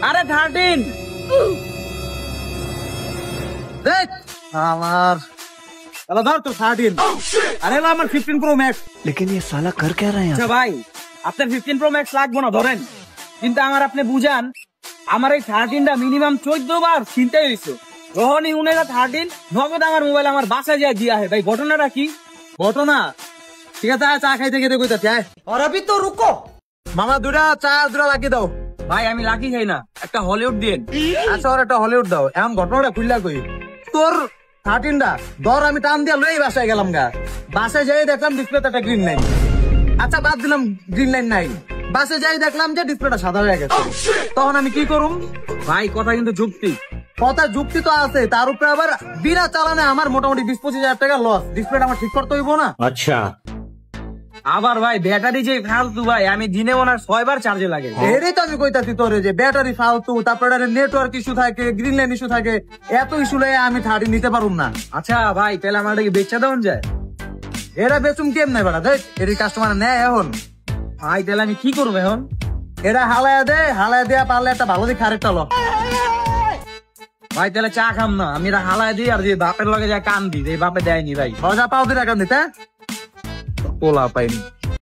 আরে 13 দেখ আমার তাহলে ধর তো 13 আরে আমার 15 প্রো ম্যাক্স। लेकिन ये साला कर क्या रहे हैं? আচ্ছা ভাই আপনার 15 প্রো ম্যাক্স লাগবে না ধরেন, কিন্তু আমার আপনি বুঝান আমার এই 13টা মিনিমাম 14 বার চিন্তাই হয়েছে। যখনই উনেগা 13 নগদ আমার মোবাইল আমার বাসায় যায় দিয়া হয়। ভাই ঘটনাটা কি? ঘটনা ঠিক আছে, চা খাইতে খেতে কইতাছি আয়। और अभी तो रुको মামা দুটা চা দুটা লাগিয়ে দাও। ভাই আমি লাকি খাই না, একটা হলিউড দিন। আচ্ছা ওর একটা হলিউড দাও। এখন ঘটনাটা খুললা কই তোর 13টা ধর আমি টান দিয়া লই বাসায় গেলাম গা। বাসায় যাই দেখলাম ডিসপ্লেতে একটা গ্রিন লাইন। আচ্ছা বাদ দিলাম গ্রিন লাইন নাই, বাসে যাই দেখলাম যে ডিসপ্লেটা সাদা হয়ে গেছে। তখন আমি কি করুম? ভাই কথা কিন্তু যুক্তি। কথা যুক্তি তো আছে, তার উপরে আবার বিনা চালানে আমার মোটামুটি 20-25 হাজার টাকা লস। ডিসপ্লেটা আমার ঠিক করতে হইব না? अच्छा আবার ভাই ব্যাটারি যে ফালতু ভাই, আমি দিনে ওনার 6 বার চার্জে লাগে। এটাই তো আমি কইতাছি তোরে যে ব্যাটারি ফালতু, তারপরে নেটওয়ার্ক ইস্যু থাকে, গ্রিন লাইন ইস্যু থাকে, এত ইস্যু লয়ে আমি 13 নিতে পারুম না। আচ্ছা ভাই তাহলে আমার বেচা দেওয়া যায়? এরা বেচুম কেমনে বেড়া? দেখ এর কাস্টমার নেয় এখন। ভাই তাহলে আমি কি করবো এখন? এরা হালায়া দেয়া পারলে একটা ভালো দিকে আরেকটা লো। ভাই তাহলে চা খাম না, আমি এটা হালায় দিই আর যে বাপের লগে যায় কান দিই, এই বাপে দেয়নি ভাই। মজা পাও দিন এখন দিতে পোলা পাইনি।